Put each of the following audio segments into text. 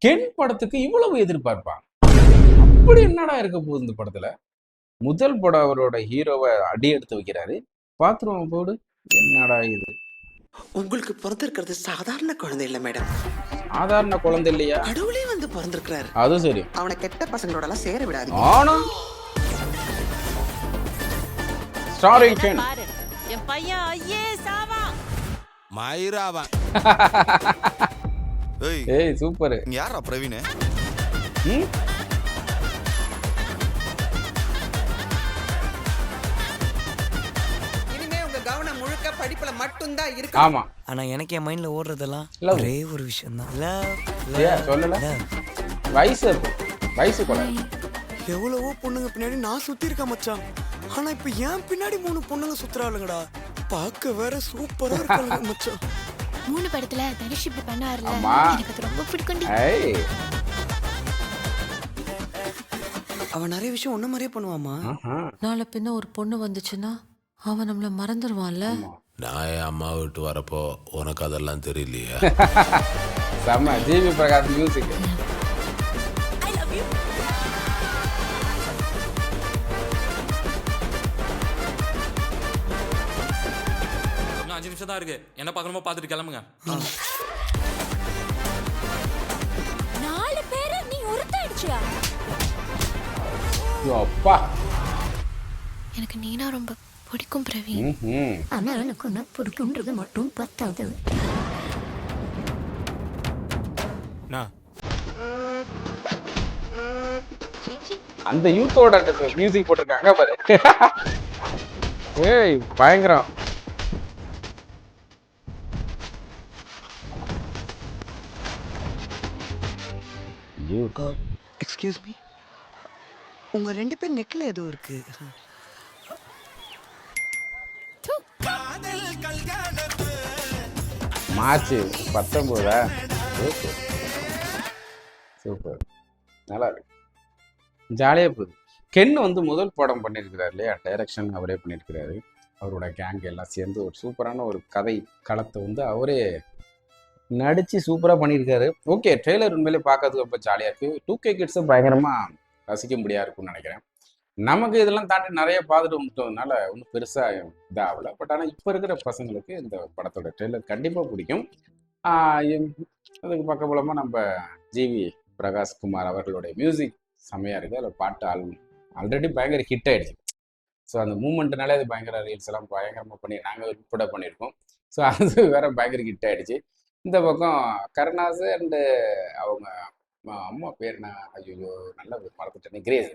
Ken படத்துக்கு இவ்வளவு எதிர்பார்ப்பாங்க. அப்படி என்னடா இருக்க போகுது இந்த படத்துல? முதல் படம் அவரோட ஹீரோவை அடி எடுத்து வைக்கிறாரு. பாத்துருவோம் போடு, என்னடா இது? உங்களுக்கு பிறந்திருக்கிறது சாதாரண குழந்தை இல்ல மேடம். சாதாரண குழந்தை இல்லையா? கடவுளே வந்து பிறந்திருக்கிறாரு. அது சரி. அவனை கெட்ட பசங்களோட எல்லாம் சேர விடாதீங்க. ஆனா ஸ்டாரிங் கென். என் பையன் ஐயே சாவா மயிராவா. ஏய் சூப்பர். யாரா பிரவீன்? இனிமே உங்க கவனம் முழுக்க படிப்புல மட்டும்தான் இருக்கு. ஆமா. ஆனா எனக்கு என் மைண்ட்ல ஓடுறதெல்லாம் ஒரே ஒரு விஷயம் தான். சொல்லல. வயசு கொலை. எவ்வளவோ பொண்ணுங்க பின்னாடி நான் சுத்தி இருக்கேன் மச்சான். ஆனா இப்ப ஏன் பின்னாடி 3 பொண்ணுங்க சுத்துறாளுங்கடா. பார்க்க வேற சூப்பரா இருக்காங்க மச்சான். 3 படத்துல தனுஷ் இப்படி பண்ணாருல, எனக்கு அது ரொம்ப பிடிக்கும்டி. அவன் நிறைய விஷயம் ஒன்ன மாதிரியே பண்ணுவாமா. நாளை பின்ன ஒரு பொண்ணு வந்துச்சுன்னா அவன் நம்மள மறந்துடுவான்ல. நான் என் அம்மா விட்டு வரப்போ உனக்கு அதெல்லாம் தெரியலையா? செம்ம. ஜிவி பிரகாஷ் மியூசிக். இன்னும் 5 நிமிஷம் தான் இருக்கு. என்ன பார்க்கணுமோ பார்த்துட்டு கிளம்புங்க. 4 பேரை நீ ஒருத்தடிச்சியா? அப்பா, எனக்கு நீனா ரொம்ப பிடிக்கும் பிரவீன். ஆனா எனக்கு உன்னை பிடிக்கும்ன்றது மட்டும் பத்தாது. அந்த யூத்தோட மியூசிக் போட்டிருக்காங்க பாரு. ஏய் பயங்கரம். எக்ஸ்கியூஸ் மீ, உங்க 2 பேர் நெக்ல ஏதோ இருக்கு. மார்ச் 19. சூப்பர், நல்லா இருக்கு, ஜாலியா போகுது. கென் வந்து முதல் படம் பண்ணியிருக்கிறாரு இல்லையா, டைரக்ஷன் அவரே பண்ணியிருக்கிறாரு. அவரோட கேங் எல்லாம் சேர்ந்து ஒரு சூப்பரான ஒரு கதை களத்தை வந்து அவரே நடிச்சு சூப்பராக பண்ணியிருக்காரு. ஓகே, ட்ரெய்லர் உண்மையிலே பார்க்கறதுக்கு ரொம்ப ஜாலியாக இருக்குது. 2K கிட்ஸை பயங்கரமாக ரசிக்க முடியாது இருக்கும்னு நினைக்கிறேன். நமக்கு இதெல்லாம் தாண்டி நிறைய பார்த்துட்டு வந்துட்டதுனால ஒன்றும் பெருசாக இதாகலை. பட் ஆனால் இப்போ இருக்கிற பசங்களுக்கு இந்த படத்தோட ட்ரெய்லர் கண்டிப்பாக பிடிக்கும். அதுக்கு பக்கபலமாக நம்ம ஜிவி பிரகாஷ்குமார் அவர்களுடைய மியூசிக் செம்மையாக இருக்குது. அதில் பாட்டு ஆல்ரெடி பயங்கர ஹிட் ஆகிடுச்சு. ஸோ அந்த மூமெண்ட்னாலே அது பயங்கர ரீல்ஸ் எல்லாம் பயங்கரமாக பண்ணி நாங்கள் உட்பட பண்ணியிருக்கோம். ஸோ அது வேற பயங்கர ஹிட் ஆகிடுச்சு. இந்த பக்கம் கருணாஸ் அண்டு அவங்க அம்மா பேர் என்ன, ஐயோ நல்ல மறந்துட்டேன், கிரேஸ்.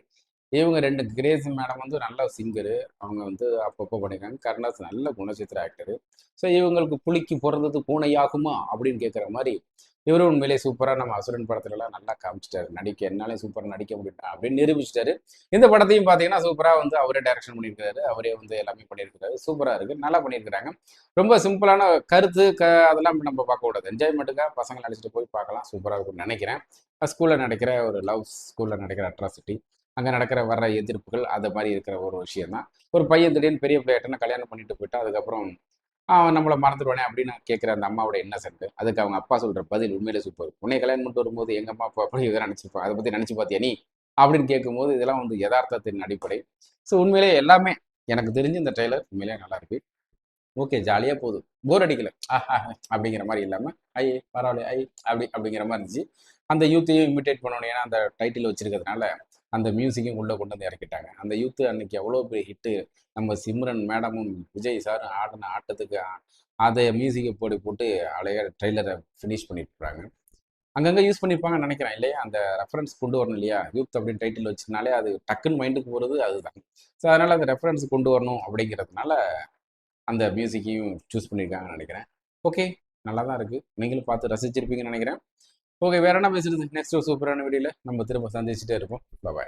இவங்க 2 கிரேஸ் மேடம் வந்து நல்ல சிங்கரு. அவங்க வந்து அப்பப்போ பண்ணியிருக்காங்க. கருணாஸ் நல்ல குணச்சித்திர ஆக்டரு. ஸோ இவங்களுக்கு புலிக்கு பிறந்தது பூனையாகுமா அப்படின்னு கேட்குற மாதிரி இவரும் உண்மையிலே சூப்பராக நம்ம அசுரன் படத்துலலாம் நல்லா காமிச்சிட்டாரு. என்னாலே சூப்பராக நடிக்க முடியும் அப்படின்னு நிரூபிச்சிட்டாரு. இந்த படத்தையும் பார்த்தீங்கன்னா சூப்பராக வந்து அவரே டைரக்ஷன் பண்ணியிருக்காரு. அவரே வந்து எல்லாமே பண்ணியிருக்காரு. சூப்பராக இருக்குது, நல்லா பண்ணியிருக்கிறாங்க. ரொம்ப சிம்பிளான கருத்து அதெல்லாம் நம்ம பார்க்கக்கூடாது. என்ஜாய்மெண்ட்டுக்காக பசங்களை அழைச்சிட்டு போய் பார்க்கலாம். சூப்பராக இருக்கும்னு நினைக்கிறேன். ஸ்கூலில் நடக்கிற ஒரு லவ், ஸ்கூலில் நடக்கிற அட்ராசிட்டி, அங்கே நடக்கிற வர்ற எதிர்ப்புகள், அது மாதிரி இருக்கிற ஒரு விஷயம் தான். ஒரு பையன் திடீர்னு பெரிய பிள்ளையாட்டனா கல்யாணம் பண்ணிட்டு போயிட்டா அதுக்கப்புறம் அவன் நம்மளை மறந்துடுவானே அப்படின்னு கேட்குற அந்த அம்மாவோட இன்னசென்ட், அதுக்கு அவங்க அப்பா சொல்கிற பதில் உண்மையிலே சூப்பர். உன்னை கல்யாணம் பண்ணிட்டு வரும்போது எங்கள் அம்மா அப்பா அப்படி இதை நினச்சிப்பா, அதை பற்றி நினச்சி பார்த்தியா நீ அப்படின்னு கேட்கும்போது இதெல்லாம் வந்து யதார்த்தத்தின் அடிப்படை. ஸோ உண்மையிலே எல்லாமே எனக்கு தெரிஞ்சு இந்த ட்ரெய்லர் உண்மையிலே நல்லா இருக்கு. ஓகே, ஜாலியாக போகுது, போர் அடிக்கல அப்படிங்கிற மாதிரி இல்லாமல் ஐ பரவாயில்ல அப்படிங்கிற மாதிரி இருந்துச்சு. அந்த யூத்தையும் இமிட்டேட் பண்ணணும். ஏன்னா அந்த டைட்டில் வச்சிருக்கிறதுனால அந்த மியூசிக்கையும் உள்ளே கொண்டு வந்து இறக்கிட்டாங்க. அந்த யூத்து அன்னைக்கு எவ்வளோ பெரிய ஹிட்டு. நம்ம சிம்ரன் மேடமும் விஜய் சாரும் ஆடின ஆட்டத்துக்கு அதை மியூசிக்கை போட்டு அழகாக ட்ரெய்லரை ஃபினிஷ் பண்ணிட்டுருக்காங்க. அங்கங்கே யூஸ் பண்ணியிருப்பாங்கன்னு நினைக்கிறேன் இல்லையா. அந்த ரெஃபரன்ஸ் கொண்டு வரணும் இல்லையா, யூத் அப்படின்னு டைட்டில் வச்சுனாலே அது டக்குன்னு மைண்டுக்கு போகிறது அதுதான். ஸோ அதனால் அந்த ரெஃபரன்ஸ் கொண்டு வரணும் அப்படிங்கிறதுனால அந்த மியூசிக்கையும் சூஸ் பண்ணியிருக்காங்கன்னு நினைக்கிறேன். ஓகே, நல்லா தான் இருக்குது, நீங்களும் பார்த்து ரசிச்சிருப்பீங்கன்னு நினைக்கிறேன். ஓகே, வேற என்ன பேசுறது, நெக்ஸ்ட் ஒரு சூப்பரான வீடியோவில் நம்ம திரும்ப சந்திச்சுட்டே இருப்போம். பாய்.